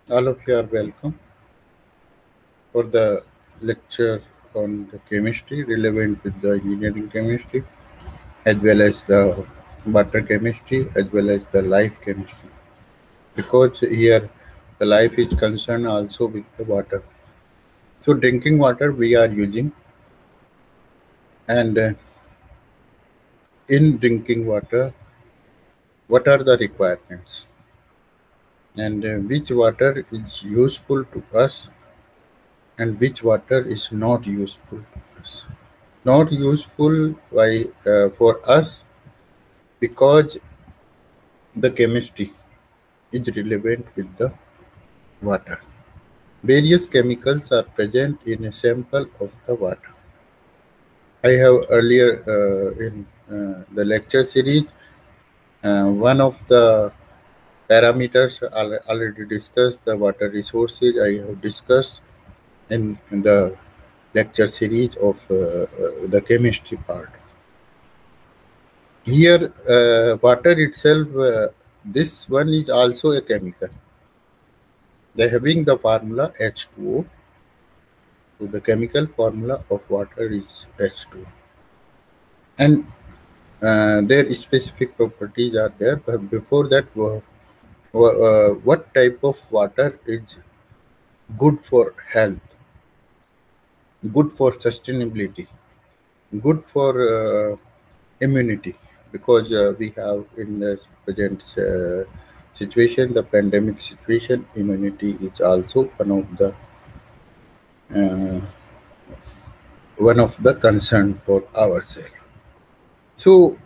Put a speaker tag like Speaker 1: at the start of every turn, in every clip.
Speaker 1: All of you are welcome for the lecture on the chemistry relevant with the engineering chemistry as well as the water chemistry as well as the life chemistry because here the life is concerned also with the water. So drinking water we are using and in drinking water what are the requirements and which water is useful to us and which water is not useful to us. Not useful for us because the chemistry is relevant with the water. Various chemicals are present in a sample of the water. I have earlier in the lecture series one of the parameters already discussed the water resources. I have discussed in the lecture series of the chemistry part. Here, water itself, this one is also a chemical. They having the formula H2O. So the chemical formula of water is H2O. And their specific properties are there. But before that, what type of water is good for health, good for sustainability, good for immunity? Because we have in the present situation, the pandemic situation, immunity is also uh, one of the concern for ourselves. So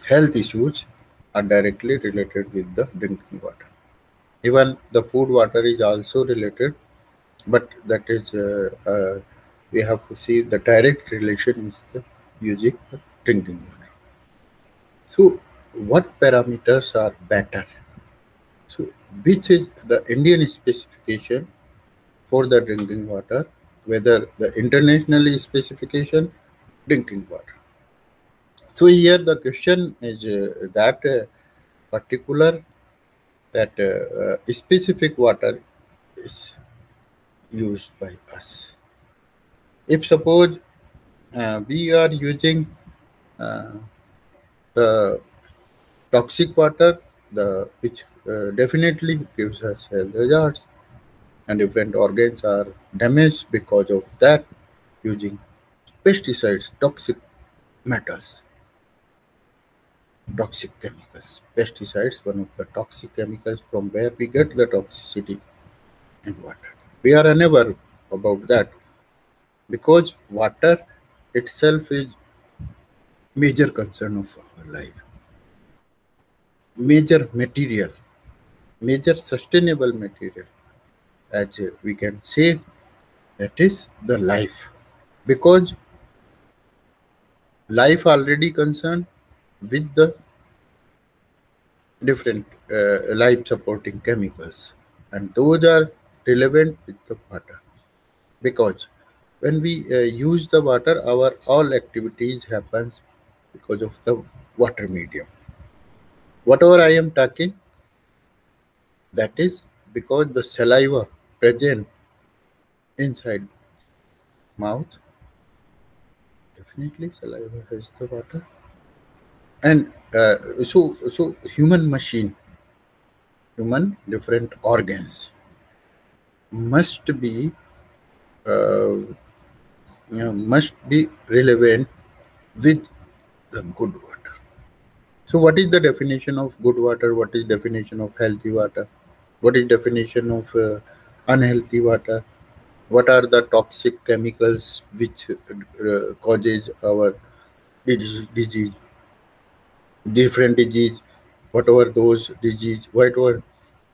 Speaker 1: health issues are directly related with the drinking water. Even the food water is also related, but that is we have to see the direct relation is the using the drinking water. So what parameters are better? So which is the Indian specification for the drinking water, whether the internationally specification drinking water. So here the question is that particular that specific water is used by us. If suppose we are using uh, the toxic water, the which definitely gives us health hazards, and different organs are damaged because of that, using pesticides, toxic metals, toxic chemicals. Pesticides, one of the toxic chemicals from where we get the toxicity in water. We are unaware about that because water itself is major concern of our life, major material, major sustainable material, as we can say, that is the life. Because life already concerned with the different life supporting chemicals, and those are relevant with the water. Because when we use the water, our all activities happens because of the water medium. Whatever I am talking, that is because the saliva present inside mouth, definitely saliva has the water. And so human machine, human different organs must be uh, must be relevant with the good water. So what is the definition of good water? What is definition of healthy water? What is definition of unhealthy water? What are the toxic chemicals which causes our disease, different disease, whatever those disease, whatever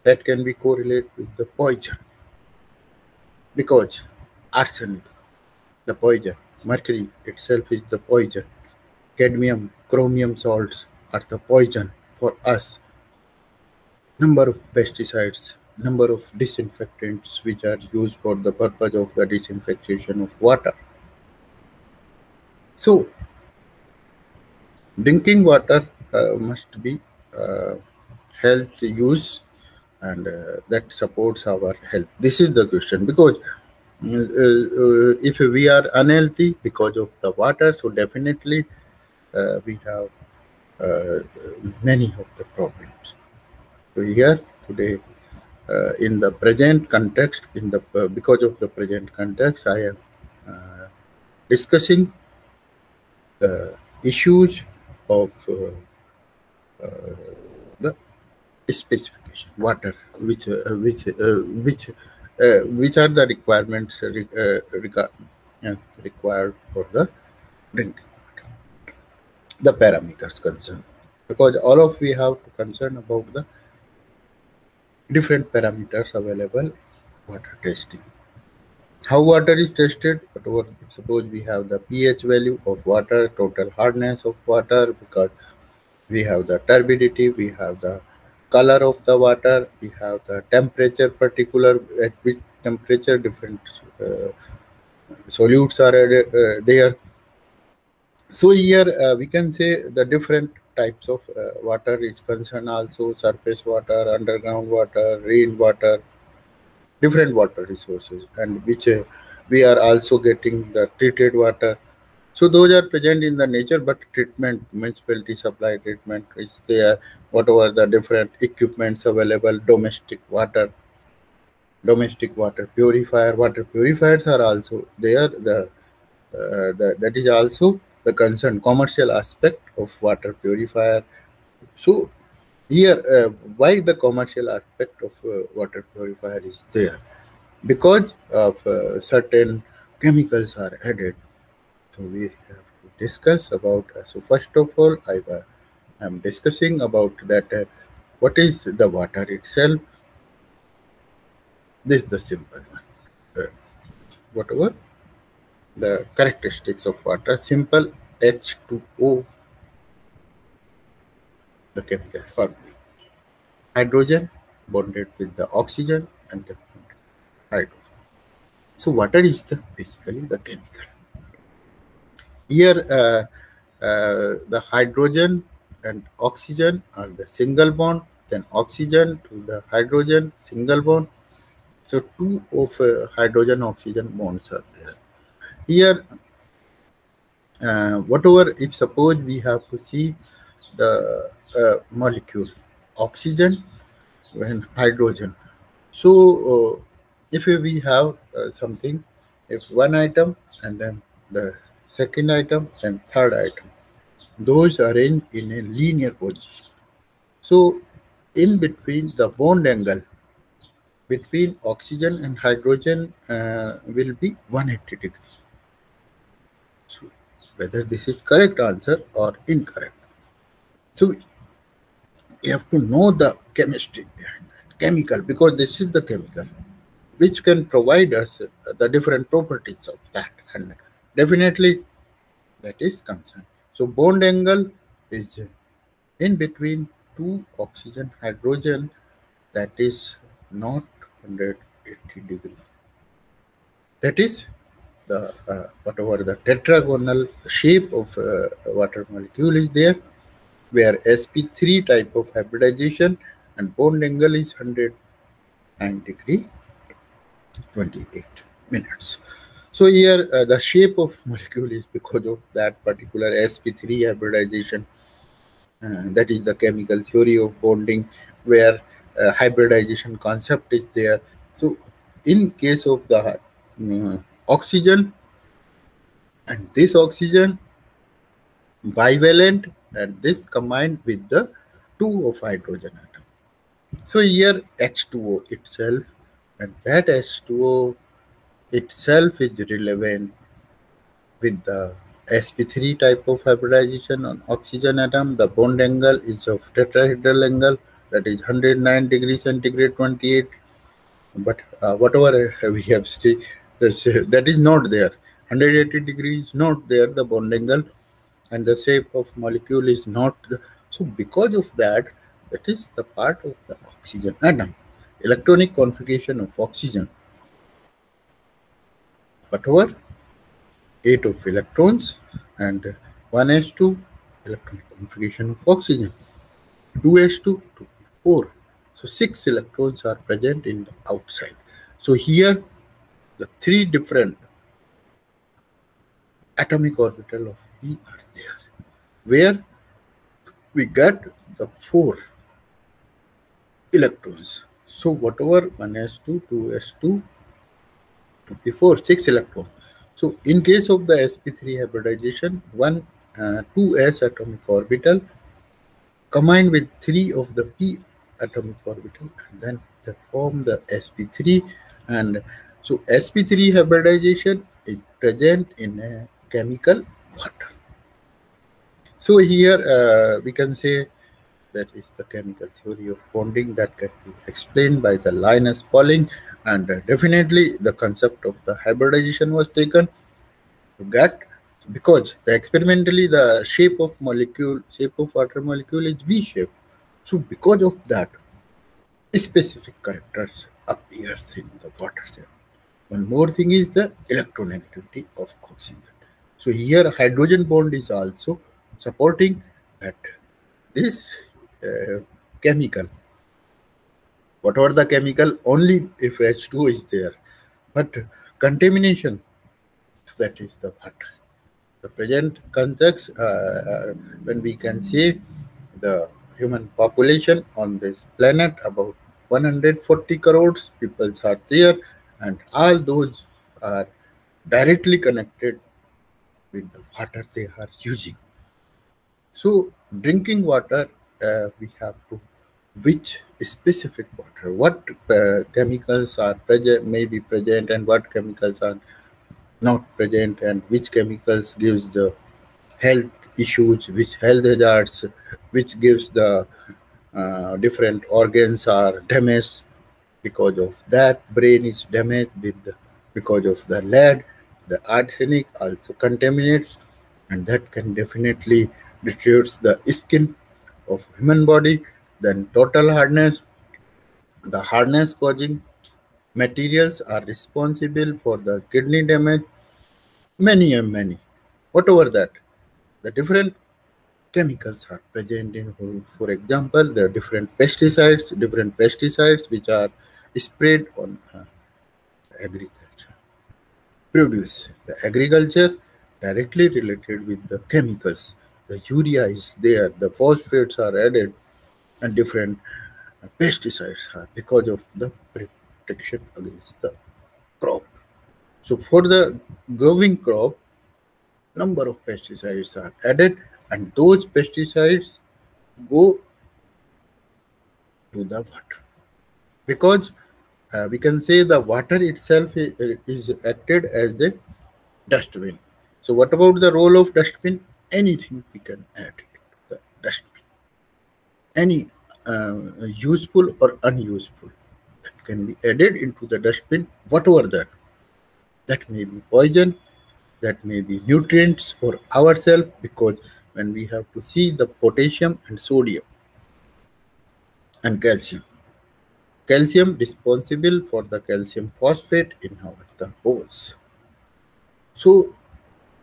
Speaker 1: that can be correlate with the poison. Because arsenic, the poison, mercury itself is the poison, cadmium, chromium salts are the poison for us. Number of pesticides, number of disinfectants which are used for the purpose of the disinfection of water. So drinking water must be uh, health use and that supports our health? This is the question, because if we are unhealthy because of the water, so definitely we have many of the problems. So here today, in the present context, because of the present context, I am discussing the issues of the specification water, which are the requirements required for the drinking water, the parameters concerned, because all of we have to concern about the different parameters available in water testing. How water is tested? Suppose we have the pH value of water, total hardness of water, because we have the turbidity, we have the color of the water, we have the temperature, particular at which temperature different solutes are there. So here we can say the different types of water is concerned, also surface water, underground water, rain water, different water resources, and which we are also getting the treated water. So those are present in the nature, but treatment, municipality supply treatment is there. Whatever the different equipments available, domestic water water purifiers are also there. That is also the concern, commercial aspect of water purifier. So here, why the commercial aspect of water purifier is there? Because of certain chemicals are added. So we have to discuss about. So first of all, I am discussing about that. What is the water itself? This is the simple one. Whatever the characteristics of water, simple H2O, the chemical formula. Hydrogen bonded with the oxygen and the hydrogen. So water is basically the chemical. Here, the hydrogen and oxygen are the single bond, then oxygen to the hydrogen, single bond. So two of hydrogen-oxygen bonds are there. Here, whatever, if suppose we have to see the molecule, oxygen and hydrogen. So if we have something, if one item and then the second item and third item, those are in a linear position. So in between, the bond angle between oxygen and hydrogen will be 180 degrees. So whether this is correct answer or incorrect. So you have to know the chemistry behind that, chemical, because this is the chemical which can provide us the different properties of that, and definitely that is concerned. So bond angle is in between two oxygen hydrogen, that is not 180 degree. That is the whatever the tetragonal shape of water molecule is there, where sp3 type of hybridization and bond angle is 109 degree 28 minutes. So here the shape of molecule is because of that particular sp3 hybridization. That is the chemical theory of bonding, where hybridization concept is there. So in case of the oxygen and this oxygen bivalent, and this combined with the two of hydrogen atom. So here H2O itself, and that H2O itself is relevant with the sp3 type of hybridization on oxygen atom. The bond angle is of tetrahedral angle, that is 109 degrees centigrade 28. But whatever we have seen, that is not there. 180 degrees not there, the bond angle, and the shape of molecule is not. So because of that, that is the part of the oxygen atom. Electronic configuration of oxygen, whatever 8 of electrons, and 1s2 electronic configuration of oxygen, 2s2 to 4. So 6 electrons are present in the outside. So here the 3 different atomic orbital of P are there, where we get the 4 electrons. So whatever 1s2, 2s2, 2p4, 6 electrons. So in case of the sp3 hybridization, 2s atomic orbital combined with 3 of the p atomic orbital, and then they form the sp3. And so sp3 hybridization is present in a chemical water. So here we can say that is the chemical theory of bonding that can be explained by the Linus Pauling, and definitely the concept of the hybridization was taken to get, because experimentally the shape of water molecule is V shape. So because of that, specific characters appears in the water cell. One more thing is the electronegativity of oxygen. So here hydrogen bond is also supporting that this chemical, whatever the chemical, only if H2 is there, but contamination, that is the water. The present context, when we can say the human population on this planet, about 140 crores people are there, and all those are directly connected with the water they are using. So drinking water, we have to which specific water, what chemicals are present, may be present, and what chemicals are not present, and which chemicals gives the health issues, which health hazards, which gives the different organs are damaged. Because of that, brain is damaged because of the lead. The arsenic also contaminates, and that can definitely deteriorates the skin of human body. Then total hardness, the hardness causing materials are responsible for the kidney damage, many and many. Whatever that, the different chemicals are present in, for example, the different pesticides which are sprayed on agriculture, produce. The agriculture directly related with the chemicals. The urea is there, the phosphates are added, and different pesticides are because of the protection against the crop. So for the growing crop, number of pesticides are added, and those pesticides go to the water, because we can say the water itself is acted as the dustbin. So what about the role of dustbin? Anything we can add it to the dustbin, any useful or unuseful, that can be added into the dustbin, whatever that may be poison, that may be nutrients for ourselves, because when we have to see the potassium and sodium and calcium responsible for the calcium phosphate in our the bones. So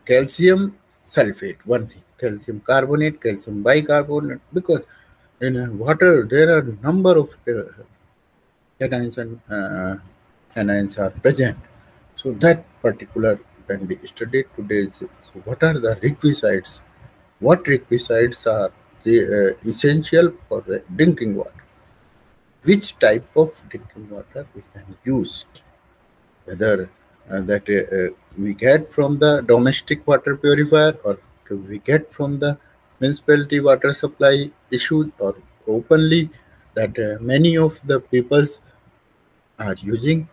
Speaker 1: calcium sulfate, one thing, calcium carbonate, calcium bicarbonate, because in water there are number of cations and anions are present. So that particular can be studied today. So what are the requisites? What requisites are the, essential for drinking water? Which type of drinking water we can use? Whether that we get from the domestic water purifier, or we get from the municipality water supply issued, or openly that many of the peoples are using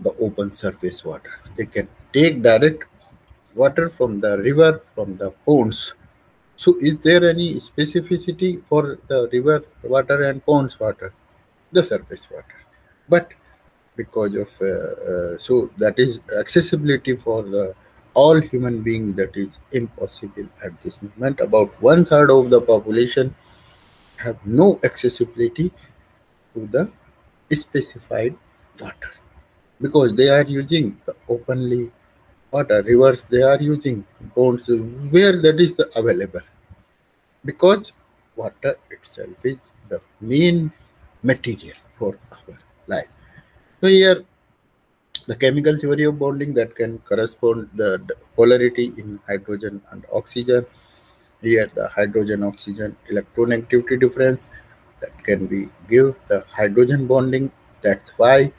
Speaker 1: the open surface water. They can take direct water from the river, from the ponds. So is there any specificity for the river water and ponds water? The surface water. But because of so that is accessibility for the all human being, that is impossible at this moment. About 1/3 of the population have no accessibility to the specified water, because they are using the openly water, rivers they are using, ponds where that is available, because water itself is the main material for our life. So here the chemical theory of bonding that can correspond the polarity in hydrogen and oxygen. Here the hydrogen oxygen electronegativity difference that can be give the hydrogen bonding. That's why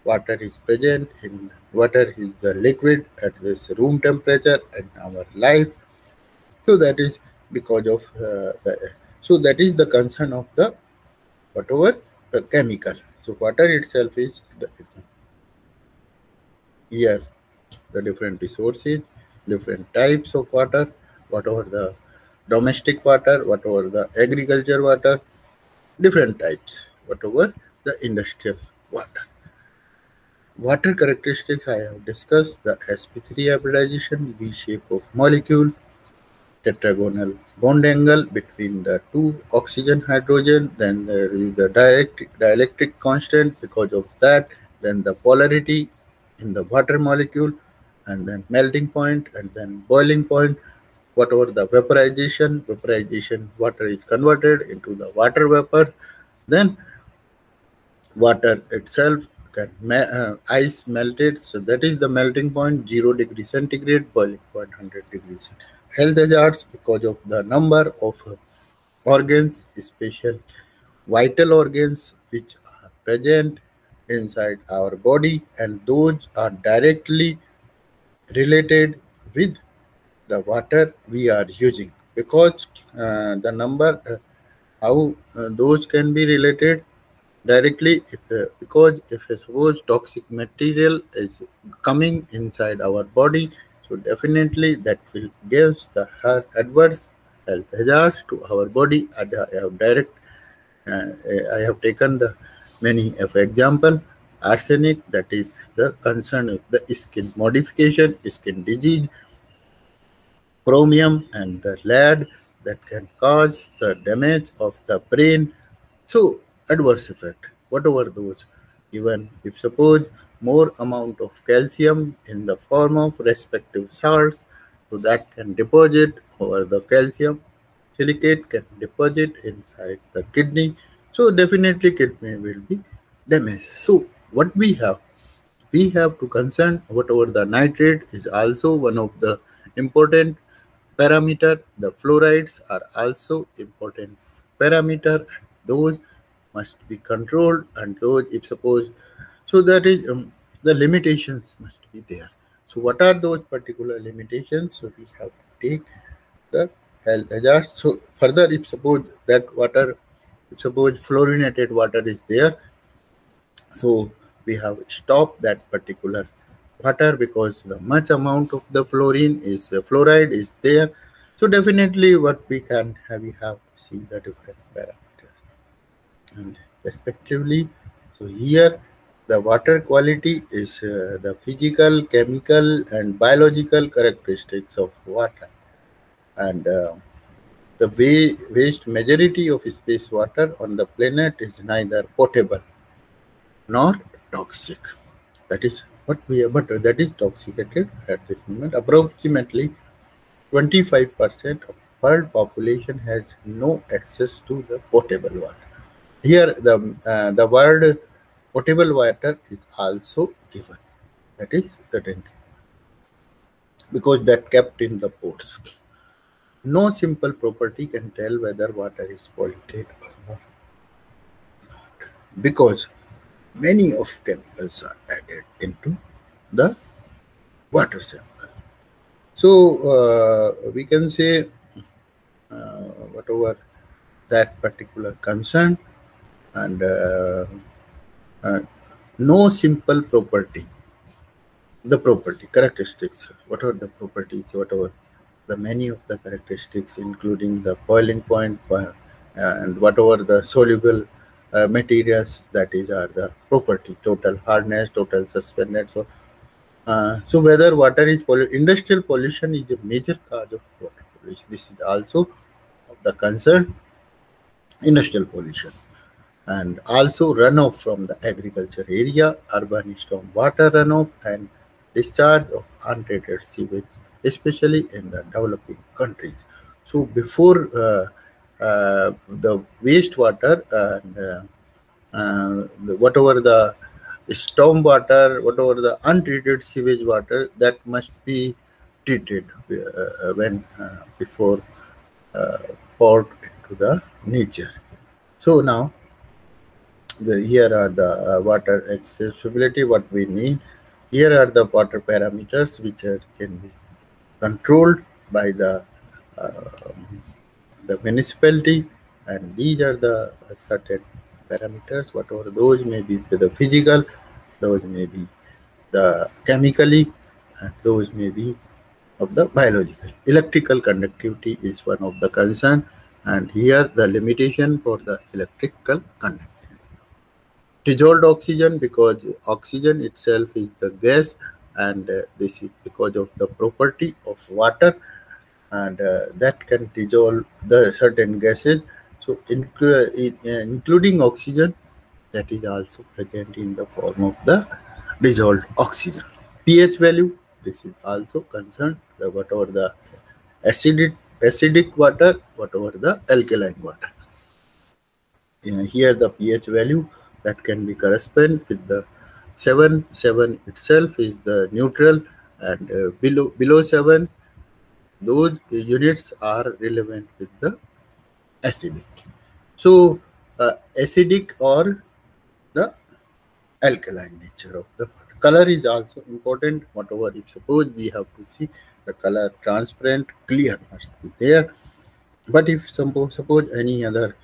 Speaker 1: water is present in water is the liquid at this room temperature in our life. So that is because of so that is the concern of the whatever the chemical. So water itself is the here the different resources, different types of water, whatever the domestic water, whatever the agriculture water, different types, whatever the industrial water. Water characteristics I have discussed the sp3 hybridization, V shape of molecule, tetragonal bond angle between the two oxygen hydrogen, then there is the dielectric constant because of that, then the polarity in the water molecule, and then melting point, and then boiling point, whatever the vaporization water is converted into the water vapor, then water itself can ice melted, so that is the melting point 0 degree centigrade, boiling point 100 degrees. Health hazards because of the number of organs, special vital organs which are present inside our body, and those are directly related with the water we are using, because the number how those can be related directly if, because if suppose toxic material is coming inside our body, so definitely that will gives the adverse health hazards to our body. I have direct uh, I have taken the many of example. Arsenic, that is the concern of the skin modification, skin disease, chromium and the lead that can cause the damage of the brain. So adverse effect, whatever those, even if suppose more amount of calcium in the form of respective salts, so that can deposit over the calcium silicate can deposit inside the kidney. So definitely kidney will be damaged. So what we have to concern whatever the nitrate is also one of the important parameter. The fluorides are also important parameter, and those must be controlled, and those if suppose, so that is the limitations must be there. So what are those particular limitations? So we have to take the health hazards. So further, if suppose that water, if suppose fluorinated water is there, so we have stopped that particular water because the much amount of the fluorine is fluoride is there. So definitely what we can have, we have to see the different parameters and respectively. So here the water quality is the physical, chemical and biological characteristics of water, and the vast majority of space water on the planet is neither potable nor toxic. That is what we have, but that is toxicated at this moment. Approximately 25% of world population has no access to the potable water. Here, the word potable water is also given. That is the drinking, because that kept in the ports. No simple property can tell whether water is polluted or not, because many of chemicals are added into the water sample. So we can say whatever that particular concern, and uh, no simple property, the property characteristics, whatever the properties, whatever the many of the characteristics, including the boiling point and whatever the soluble materials, that is are the property, total hardness, total suspended. So so whether water is industrial pollution is a major cause of water pollution. This is also of the concern, industrial pollution, and also runoff from the agriculture area, urban storm water runoff, and discharge of untreated sewage, especially in the developing countries. So before the wastewater and whatever the storm water, whatever the untreated sewage water, that must be treated when before poured into the nature. So now here are the water accessibility, what we need. Here are the water parameters which can be controlled by the municipality, and these are the certain parameters, whatever those may be the physical, those may be the chemically, and those may be of the biological. Electrical conductivity is one of the concern, and here the limitation for the electrical conductivity. Dissolved oxygen, because oxygen itself is the gas, and this is because of the property of water, and that can dissolve the certain gases. So including oxygen, that is also present in the form of the dissolved oxygen. pH value, this is also concerned the whatever the acidic water, whatever the alkaline water. Here the pH value that can be correspond with the 7. 7 itself is the neutral, and below 7, those units are relevant with the acidic. So acidic or the alkaline nature of the water. Color is also important. Whatever, if suppose we have to see the color transparent, clear must be there. But if suppose any other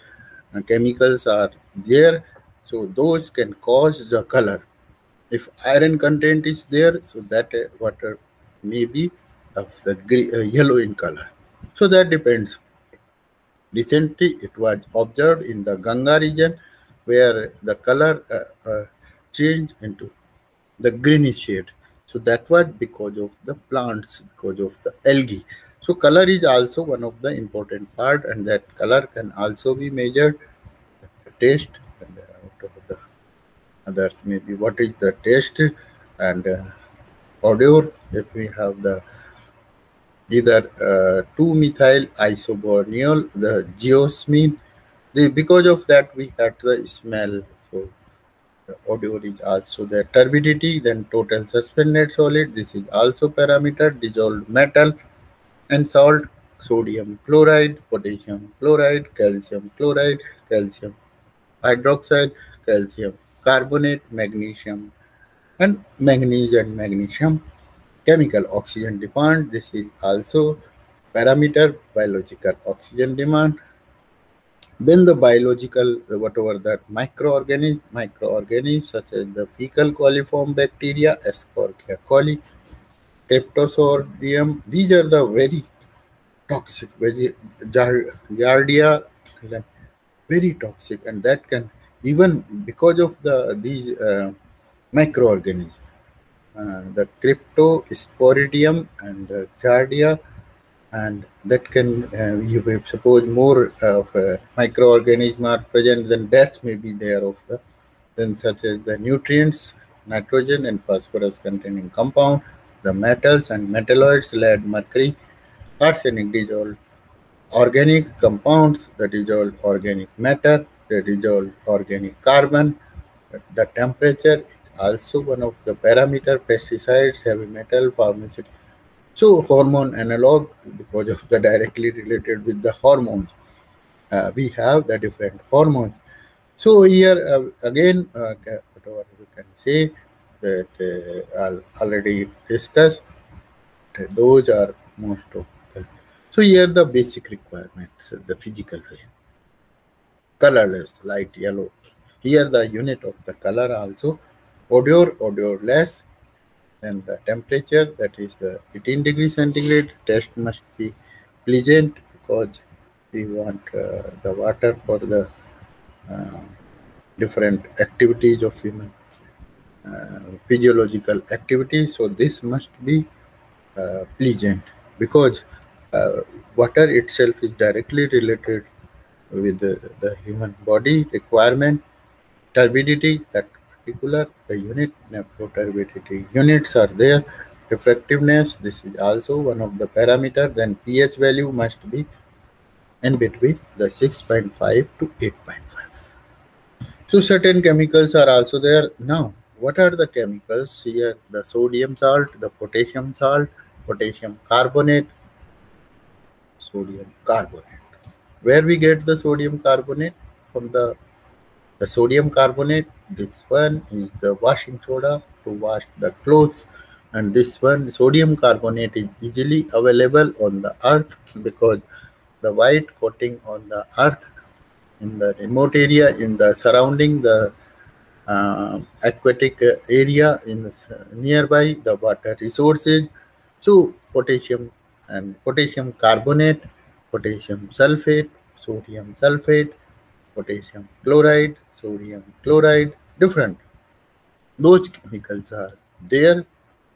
Speaker 1: chemicals are there, so those can cause the color. If iron content is there, so that water may be of the yellow in color. So that depends. Recently, it was observed in the Ganga region where the color changed into the greenish shade. So that was because of the plants, because of the algae. So color is also one of the important part, and that color can also be measured. The taste and whatever the others maybe what is the taste, and odor. If we have the either 2-methyl isoborneol, the geosmin, because of that we had the smell. So the odor is also the turbidity, then total suspended solid. This is also parameter. Dissolved metal and salt, sodium chloride, potassium chloride, calcium hydroxide, calcium carbonate, magnesium, and manganese and magnesium. Chemical oxygen demand. This is also parameter. Biological oxygen demand. Then the biological, whatever that microorganisms such as the fecal coliform bacteria, Escherichia coli, Cryptosporidium, these are the very toxic, Giardia, like very toxic, and that can even because of these microorganisms, the Cryptosporidium and the Giardia, and that can you may suppose more of microorganisms are present, then death may be there of the then such as the nutrients, nitrogen and phosphorus containing compound, the metals and metalloids, lead, mercury, arsenic, dissolved organic compounds, the dissolved organic matter, the dissolved organic carbon. The temperature is also one of the parameter. Pesticides, heavy metal, pharmaceutical. So hormone analog, because of the directly related with the hormones, we have the different hormones. So here again, whatever we can say that I'll already discussed, those are most of the. So here the basic requirements, the physical way. Colorless, light yellow. Here the unit of the color also. Odorless, and the temperature, that is the 18 degrees centigrade. Taste must be pleasant, because we want the water for the different activities of human physiological activities. So this must be pleasant, because water itself is directly related with the human body requirement. Turbidity, that particular the unit, flow turbidity units are there. Refractiveness, this is also one of the parameter. Then pH value must be in between the 6.5 to 8.5. So certain chemicals are also there. Now, what are the chemicals here? The sodium salt, the potassium carbonate, sodium carbonate. Where we get the sodium carbonate? From the sodium carbonate. This one is the washing soda to wash the clothes, and this one sodium carbonate is easily available on the earth because the white coating on the earth in the remote area in the surrounding the aquatic area in the nearby the water resources. So potassium and potassium carbonate, potassium sulfate, sodium sulfate, potassium chloride, sodium chloride, different. Those chemicals are there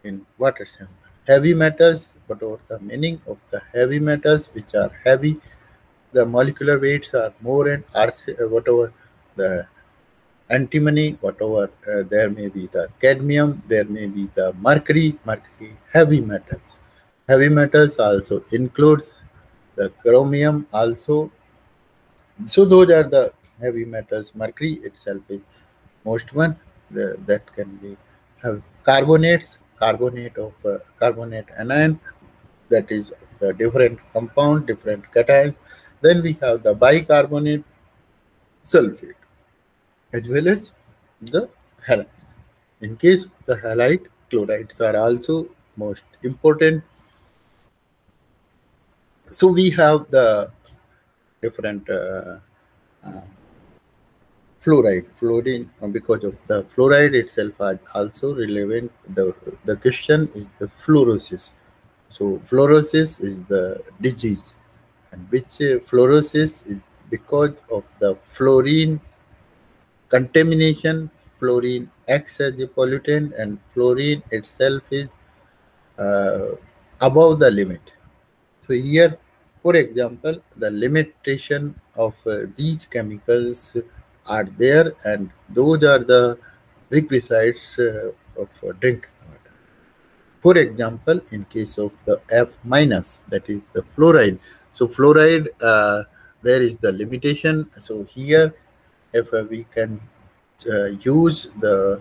Speaker 1: in water sample. Heavy metals, whatever the meaning of the heavy metals which are heavy, the molecular weights are more and whatever the antimony, whatever there may be the cadmium, there may be the mercury, heavy metals. Heavy metals also includes the chromium also. So those are the heavy metals. Mercury itself is most one that can be have carbonates, carbonate anion, that is of the different compound, different cations. Then we have the bicarbonate sulfate as well as the halides. In case of the halide, chlorides are also most important. So we have the different fluoride, fluorine, because of the fluoride itself are also relevant. The question is the fluorosis. So fluorosis is the disease, and which fluorosis is because of the fluorine contamination. Fluorine acts as a pollutant, and fluorine itself is uh, above the limit. So here, for example, the limitation of these chemicals are there, and those are the requisites of drinking water. For example, in case of the F minus, that is the fluoride. So fluoride, there is the limitation. So here, if we can use the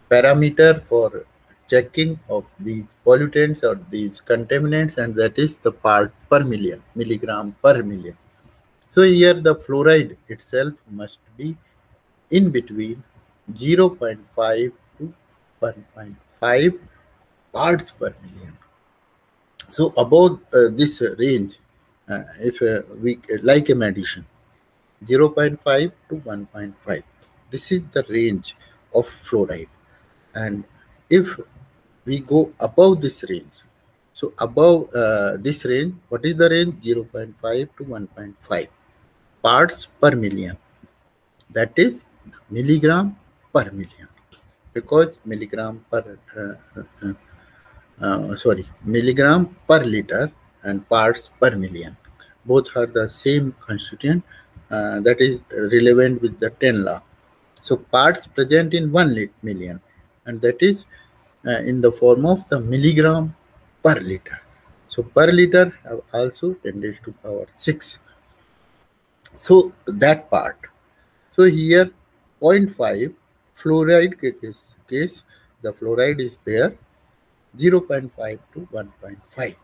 Speaker 1: parameter for checking of these pollutants or these contaminants, and that is the part per million, milligram per million. So here the fluoride itself must be in between 0.5 to 1.5 parts per million. So above this range, if we like a medicine, 0.5 to 1.5, this is the range of fluoride. And if we go above this range, so above this range, what is the range? 0.5 to 1.5 parts per million. That is milligram per million, because milligram per liter and parts per million, both are the same constituent. That is relevant with the 10 law. So parts present in 1 million, and that is in the form of the milligram per liter. So per liter have also 10 raised to power 6. So that part. So here 0.5 fluoride case, the fluoride is there 0.5 to 1.5.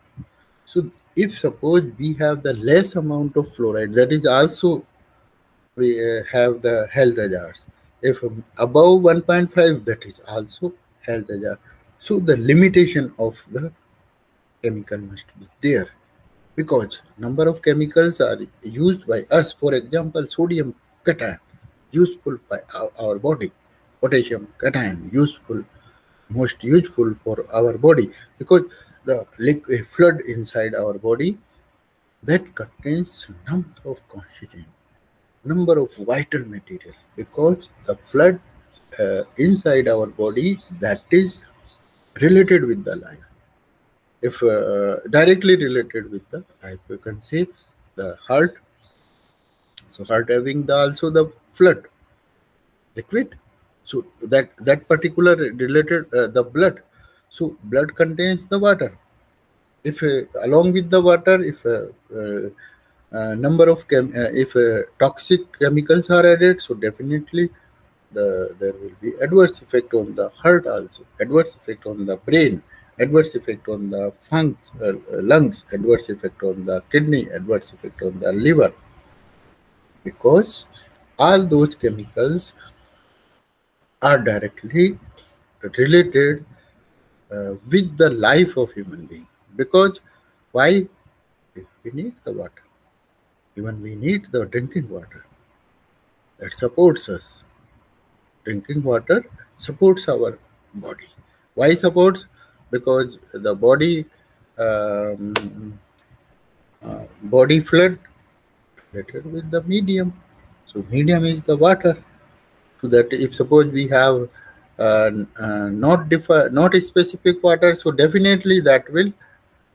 Speaker 1: So if suppose we have the less amount of fluoride, that is also we have the health hazards. If above 1.5, that is also health hazard. So the limitation of the chemical must be there, because number of chemicals are used by us. For example, sodium cation useful by our body, potassium cation useful, most useful for our body, because the liquid flood inside our body that contains number of constituents, number of vital material, because the flood inside our body that is related with the life. If directly related with the life, you can say the heart. So heart having also the flood liquid. So that particular related the blood. So blood contains the water. If along with the water, if number of if toxic chemicals are added, so definitely there will be adverse effect on the heart also, adverse effect on the brain, adverse effect on the lungs, adverse effect on the kidney, adverse effect on the liver, because all those chemicals are directly related with the life of human being. Because why? We need the water. Even we need the drinking water. That supports us. Drinking water supports our body. Why supports? Because the body flood related with the medium. So medium is the water. So that if suppose we have not specific water, so definitely that will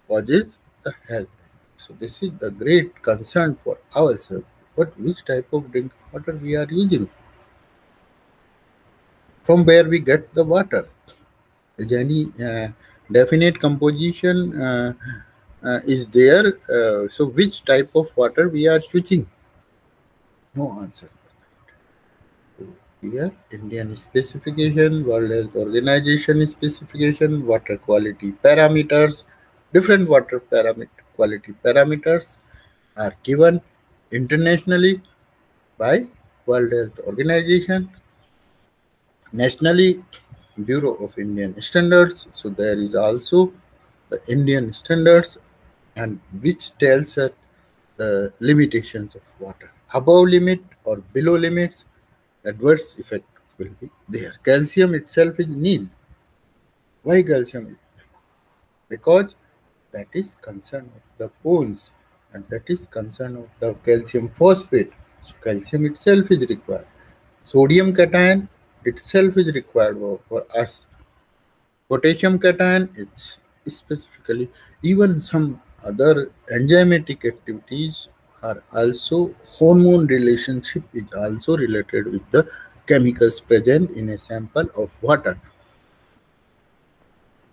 Speaker 1: causes the health. So this is the great concern for ourselves. But which type of drinking water we are using? From where we get the water? Is any definite composition is there? So which type of water we are using? No answer. Here, Indian specification, World Health Organization specification, water quality parameters, different water quality parameters are given internationally by World Health Organization, nationally Bureau of Indian Standards. So there is also the Indian standards, and which tells us the limitations of water. Above limit or below limits, adverse effect will be there. Calcium itself is nil. Why calcium is? Because that is concern of the bones, and that is concern of the calcium phosphate. So calcium itself is required. Sodium cation itself is required for us. Potassium cation is specifically, even some other enzymatic activities are also, hormone relationship is also related with the chemicals present in a sample of water.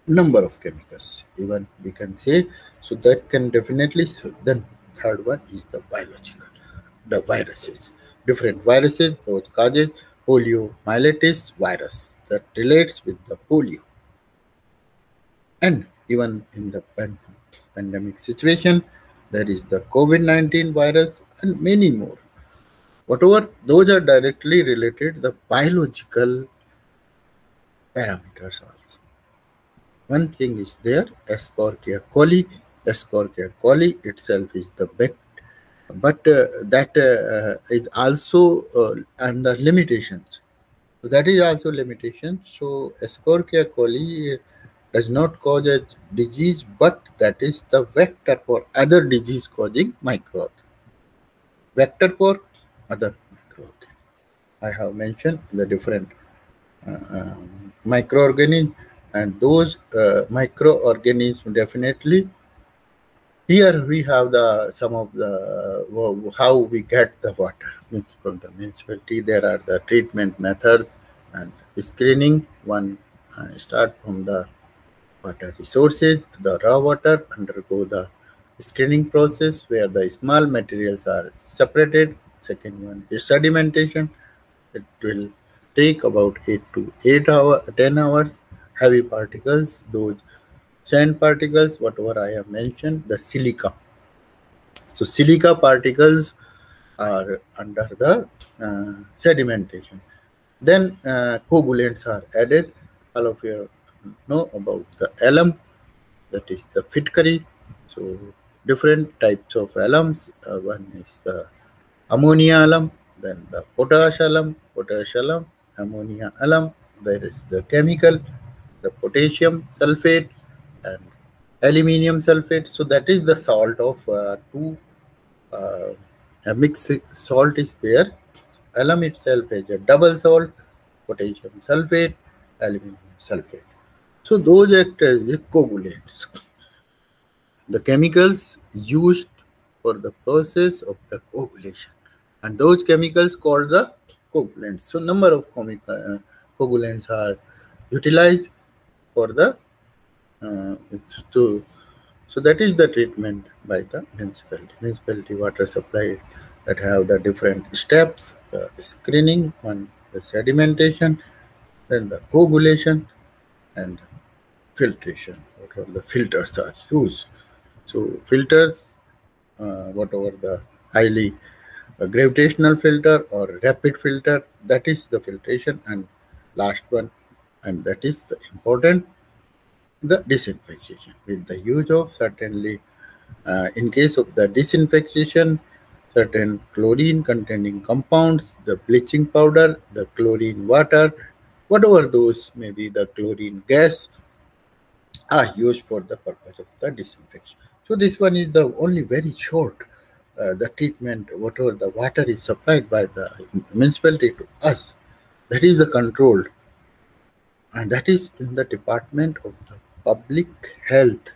Speaker 1: Number of chemicals, even we can say, so that can definitely. So then third one is the biological, the viruses, different viruses, those causes poliomyelitis virus that relates with the polio. And even in the pandemic situation, there is the COVID-19 virus and many more. Whatever, those are directly related the biological parameters also. One thing is there, Escherichia coli. Escherichia coli itself is the best, but that is also under limitations. So that is also limitation. So Escherichia coli does not cause a disease, but that is the vector for other disease causing microorganisms. Vector for other microorganisms. I have mentioned the different microorganisms, and those microorganisms definitely. Here we have the some of the how we get the water from the municipality. There are the treatment methods and screening. One start from the water resources, the raw water undergo the screening process where the small materials are separated. Second one is sedimentation. It will take about 10 hours. Heavy particles, those sand particles, whatever I have mentioned, the silica. So silica particles are under the sedimentation. Then coagulants are added. All of you know about the alum, that is the Fitkari. So different types of alums. One is the ammonia alum, then the potash alum, ammonia alum. There is the chemical, the potassium sulfate and aluminium sulfate. So that is the salt of two. A mixed salt is there. Alum itself is a double salt, potassium sulfate, aluminum sulfate. So those act as the coagulants. The chemicals used for the process of the coagulation, and those chemicals called the coagulants. So number of coagulants are utilized for the so that is the treatment by the municipality water supply that have the different steps. The screening, one the sedimentation, then the coagulation, and filtration. What are the filters are used? So filters, whatever the highly gravitational filter or rapid filter, that is the filtration, and last one, and that is the important, the disinfection with the use of certainly in case of the disinfection, certain chlorine containing compounds, the bleaching powder, the chlorine water, whatever those may be, the chlorine gas are used for the purpose of the disinfection. So this one is the only very short the treatment, whatever the water is supplied by the municipality to us, that is the controlled, and that is in the department of the public health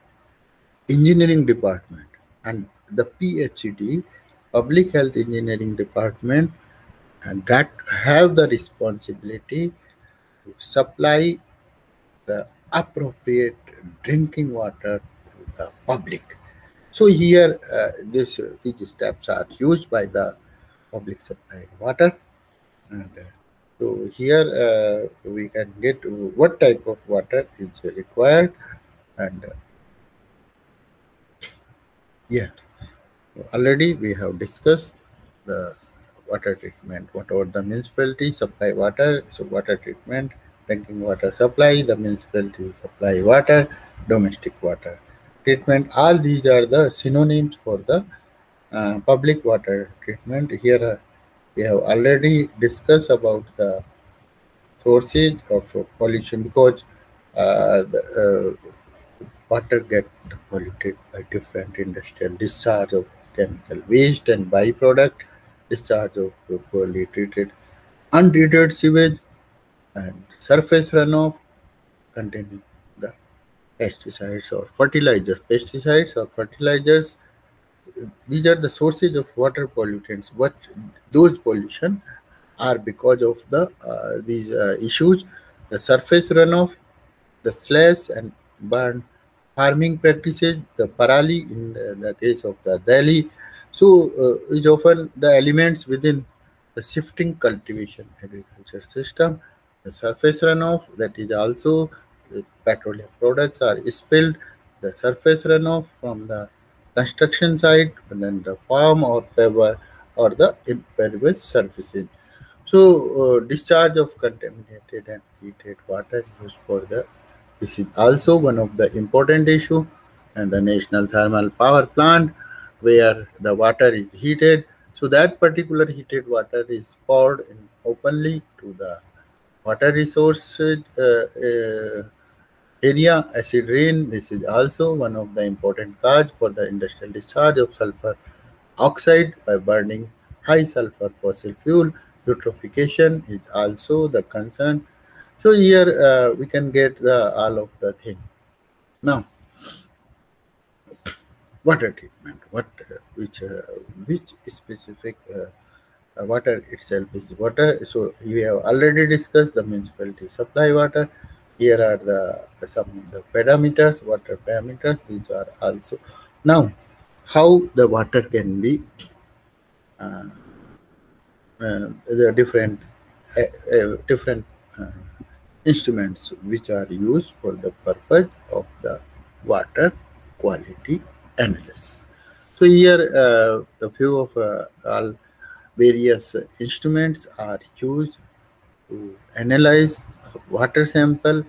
Speaker 1: engineering department, and the PhD public health engineering department, and that have the responsibility to supply the appropriate drinking water to the public. So here, these steps are used by the public supplied water, and so here we can get what type of water is required, and yeah, already we have discussed the water treatment, whatever the municipality supply water, so water treatment, drinking water supply, the municipality supply water, domestic water treatment, all these are the synonyms for the public water treatment. Here we have already discussed about the sources of pollution, because water get polluted by different industrial discharge of chemical waste and byproduct, discharge of poorly treated untreated sewage, and surface runoff containing the pesticides or fertilizers. Pesticides or fertilizers, these are the sources of water pollutants. What those pollution are because of the these issues, the surface runoff, the slash and burn farming practices, the parali in the case of the Delhi. So, is often the elements within the shifting cultivation agriculture system, the surface runoff, that is also petroleum products are spilled, the surface runoff from the construction site, and then the farm or paver or the impervious surfaces. So, discharge of contaminated and heated water used for the, this is also one of the important issue, and the national thermal power plant where the water is heated. So that particular heated water is poured in openly to the water resource area, acid rain. This is also one of the important cause for the industrial discharge of sulfur oxide by burning high sulfur fossil fuel. Eutrophication is also the concern. So here we can get the all of the thing. Now, water treatment. What which specific water itself is water. So we have already discussed the municipality supply water. Here are the some of the parameters, water parameters. These are also now how the water can be the different instruments which are used for the purpose of the water quality analysis. So here the few of all various instruments are used to analyze water sample.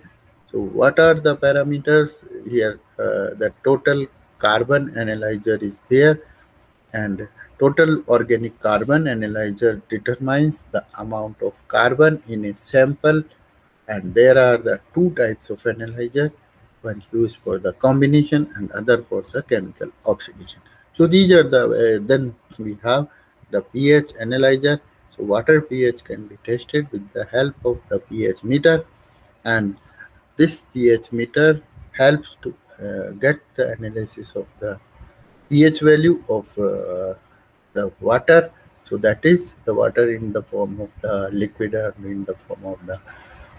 Speaker 1: So what are the parameters here? The total carbon analyzer is there, and total organic carbon analyzer determines the amount of carbon in a sample, and there are the two types of analyzer, one used for the combination and other for the chemical oxidation. So these are the then we have the pH analyzer. So water pH can be tested with the help of the pH meter, and this pH meter helps to get the analysis of the pH value of the water. So that is the water in the form of the liquid or in the form of the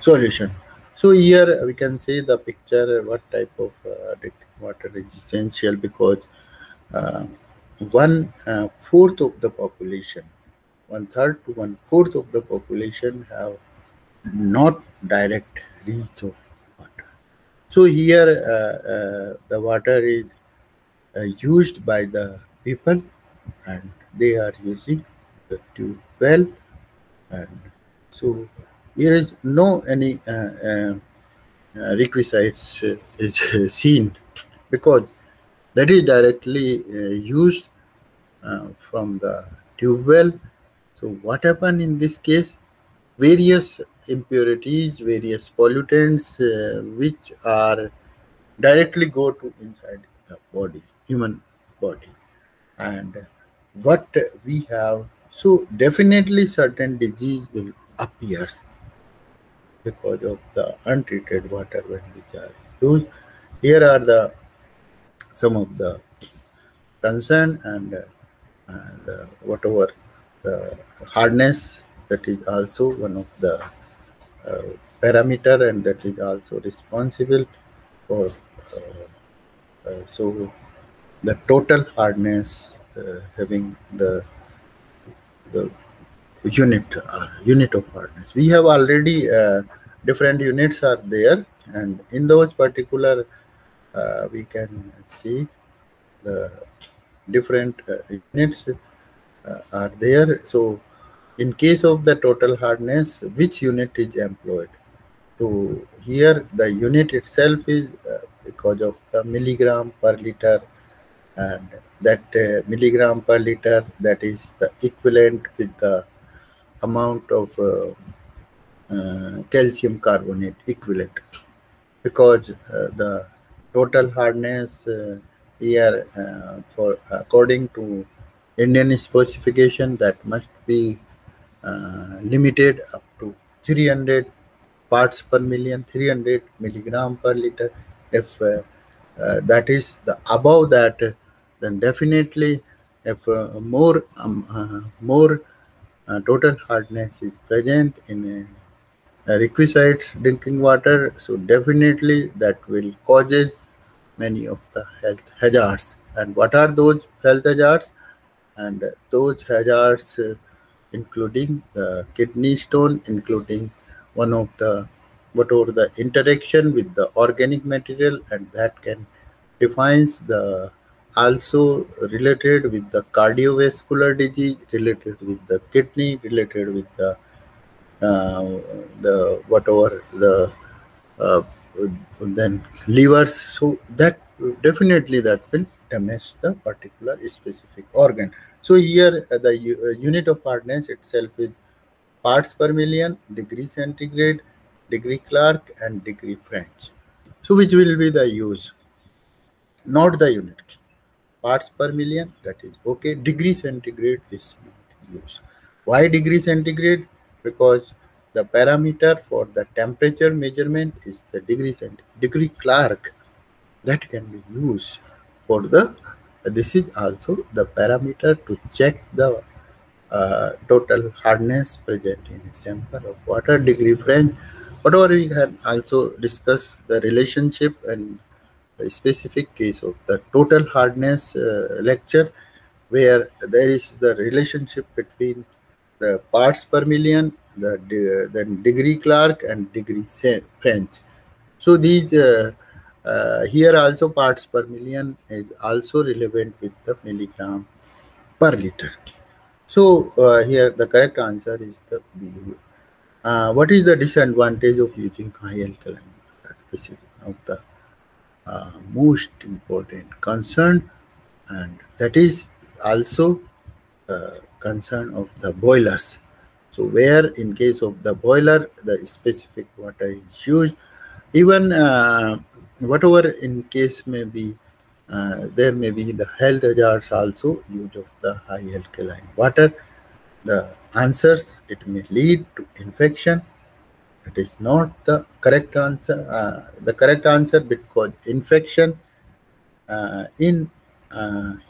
Speaker 1: solution. So here we can see the picture what type of drinking water is essential, because uh, one fourth of the population 1/3 to 1/4 of the population have not direct reach of water. So here the water is used by the people, and they are using the tube well, and so here is no any requisites is seen, because that is directly used from the tube well. So what happened in this case? Various impurities, various pollutants, which are directly go to inside the body, human body, and what we have. So definitely certain disease will appear because of the untreated water when which are used. Here are the some of the concern, and whatever the hardness, that is also one of the uh, parameter, and that is also responsible for so the total hardness, having the unit of hardness. We have already different units are there, and in those particular we can see the different units are there. So in case of the total hardness, which unit is employed? So here the unit itself is because of the milligram per liter, and that milligram per liter, that is the equivalent with the amount of calcium carbonate equivalent, because the total hardness here for according to Indian specification, that must be limited up to 300 parts per million, 300 milligram per liter. If that is the above that, then definitely if more total hardness is present in requisite drinking water, so definitely that will causes many of the health hazards. And what are those health hazards? And those hazards including the kidney stone, including one of the whatever the interaction with the organic material, and that can defines the also related with the cardiovascular disease, related with the kidney, related with the whatever the uh, then livers. So that definitely that will damage the particular specific organ. So here the unit of hardness itself is parts per million, degree centigrade, degree Clark, and degree French. So which will be the use, not the unit. Parts per million, that is okay. Degree centigrade is not used. Why degree centigrade? Because the parameter for the temperature measurement is the degree centigrade. Degree Clark, that can be used for the, this is also the parameter to check the total hardness present in a sample of water. Degree French, whatever we can also discuss the relationship and a specific case of the total hardness lecture, where there is the relationship between the parts per million, then degree Clark, and degree French. So these here also parts per million is also relevant with the milligram per liter. So here the correct answer is the B. What is the disadvantage of using high alkaline water? This is one of the most important concern, and that is also concern of the boilers. So where in case of the boiler, the specific water is used, even whatever in case may be, there may be the health hazards also use of the high alkaline water. The answers, it may lead to infection. That is not the correct answer. The correct answer, because infection in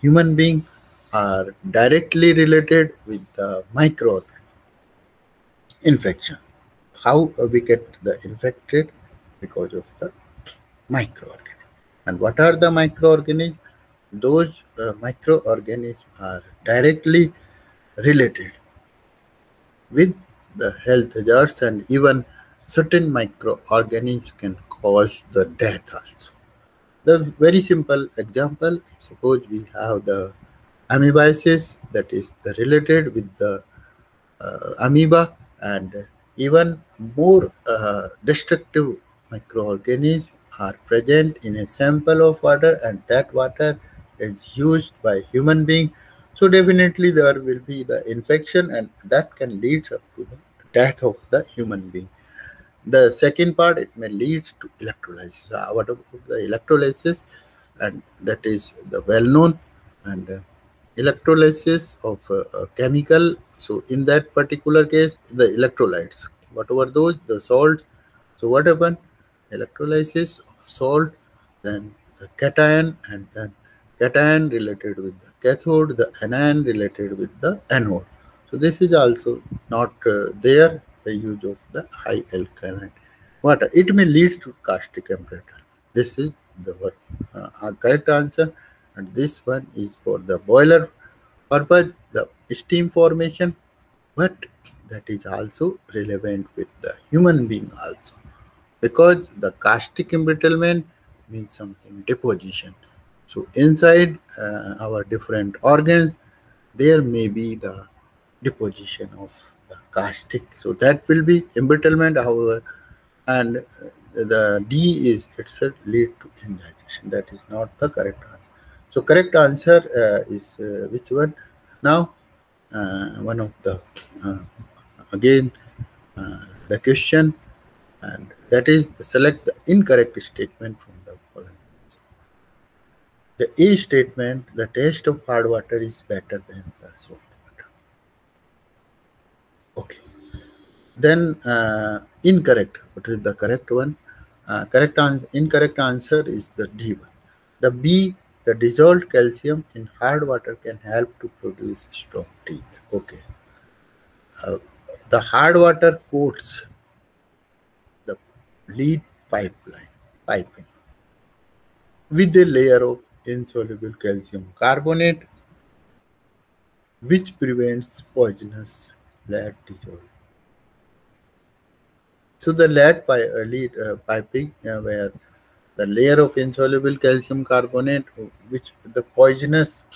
Speaker 1: human being are directly related with the microorganism infection. How we get the infected? Because of the microorganism. And what are the microorganisms? Those microorganisms are directly related with the health hazards, and even certain microorganisms can cause the death also. The very simple example, suppose we have the amoebiasis, that is the related with the amoeba, and even more destructive microorganisms are present in a sample of water, and that water is used by human being. So definitely there will be the infection, and that can lead up to the death of the human being. The second part, it may lead to electrolysis. What about the electrolysis? And that is the well known, and electrolysis of a chemical. So in that particular case, the electrolytes, whatever those, the salts. So what happen? Electrolysis of salt, then the cation, and then cation related with the cathode, the anion related with the anode. So this is also not there, the use of the high alkaline water. It may lead to caustic empirical. This is the correct answer, and this one is for the boiler purpose, the steam formation, but that is also relevant with the human being also, because the caustic embrittlement means something deposition. So inside our different organs, there may be the deposition of the caustic. So that will be embrittlement, however, and the D is itself lead to indigestion. That is not the correct answer. So correct answer is which one? Now, one of the uh, again the question, and that is select the incorrect statement from the following. The A statement: the taste of hard water is better than the soft water. Okay. Then incorrect. What is the correct one? Incorrect answer is the D one. The B, the dissolved calcium in hard water can help to produce strong teeth. Okay. Uh, the hard water coats the lead pipeline piping with a layer of insoluble calcium carbonate, which prevents poisonous lead dissolving. So the lead piping, where the layer of insoluble calcium carbonate, which the poisonous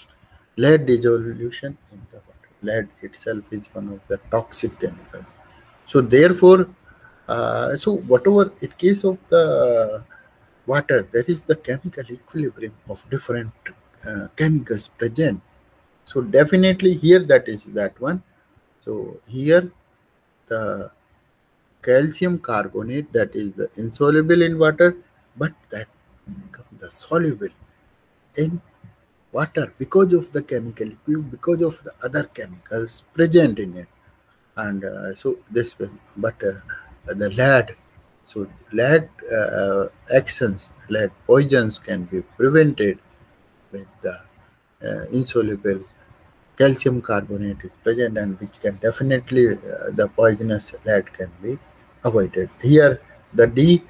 Speaker 1: lead dissolution in the water. Lead itself is one of the toxic chemicals. So therefore, so whatever in case of the water, there is the chemical equilibrium of different chemicals present. So definitely here that is that one. So here the calcium carbonate, that is the insoluble in water, but that become the soluble in water because of the chemical because of the other chemicals present in it. And so this will, but the lead, so lead actions, lead poisons can be prevented with the insoluble calcium carbonate is present, and which can definitely the poisonous lead can be avoided. Here the D,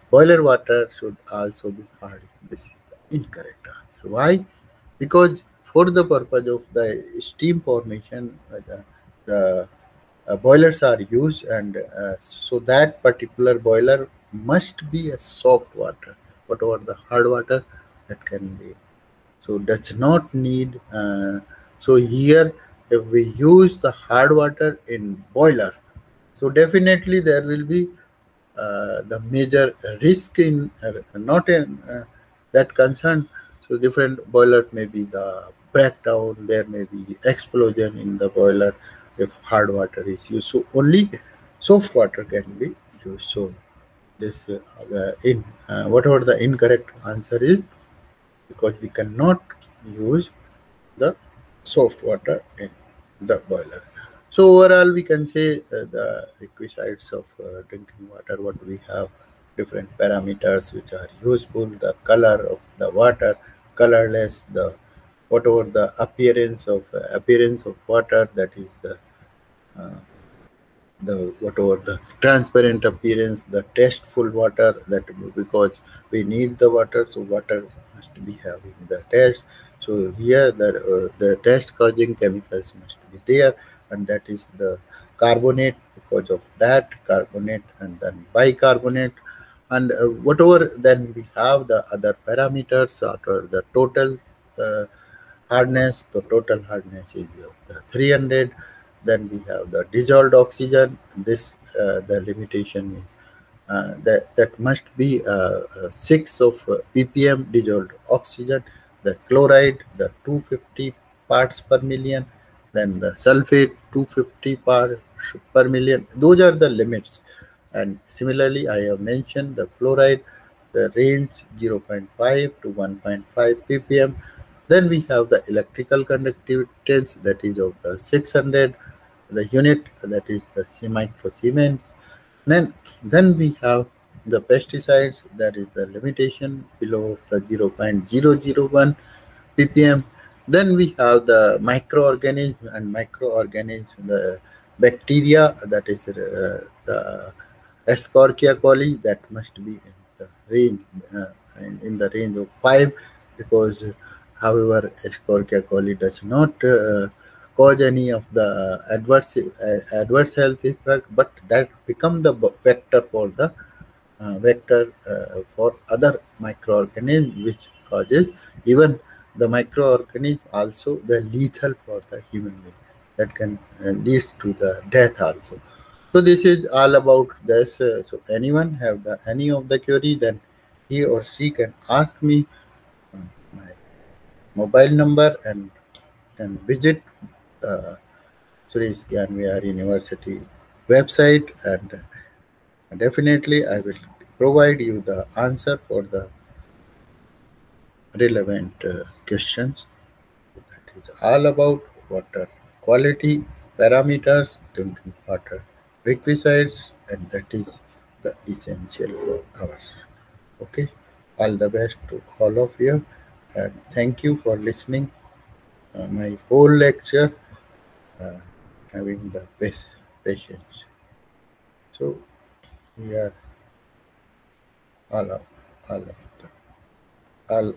Speaker 1: boiler water should also be hard. This is the incorrect answer. Why? Because for the purpose of the steam formation, the boilers are used, and so that particular boiler must be a soft water. Whatever the hard water, that can be, so does not need. So here, if we use the hard water in boiler, so definitely there will be the major risk in not in that concern. So different boiler may be the breakdown, there may be explosion in the boiler if hard water is used. So only soft water can be used. So this in whatever the incorrect answer is, because we cannot use the soft water in the boiler. So overall, we can say the requisites of drinking water. What we have, different parameters which are useful: the color of the water, colorless, the whatever the appearance of water, that is the whatever the transparent appearance, the tasteful water, that because we need the water, so water must be having the taste. So here the taste causing chemicals must be there, and that is the carbonate because of that carbonate, and then bicarbonate, and whatever. Then we have the other parameters or the total uh, hardness. The total hardness is the 300. Then we have the dissolved oxygen. This the limitation is that must be 6 of ppm dissolved oxygen. The chloride, the 250 parts per million. Then the sulfate, 250 parts per million. Those are the limits. And similarly, I have mentioned the fluoride, the range zero point 0.5 to 1.5 ppm. Then we have the electrical conductivity, that is of the 600, the unit, that is the microsiemens. Then we have the pesticides, that is the limitation below of the 0.001 ppm. Then we have the microorganism and microorganism, the bacteria, that is the Escherichia coli, that must be in the range in the range of 5, because however Escherichia coli does not cause any of the adverse health effect, but that become the vector for the for other microorganisms, which causes even the microorganism also the lethal for the human being, that can lead to the death also. So this is all about this. So anyone have the any of the query, then he or she can ask me on my mobile number, and can visit the Suresh Gyanvihar University website, and definitely I will provide you the answer for the relevant questions. That is all about water quality, parameters, drinking water requisites, and that is the essential for ours. Okay, all the best to all of you, and thank you for listening my whole lecture, uh, having the best patience. So we are all of all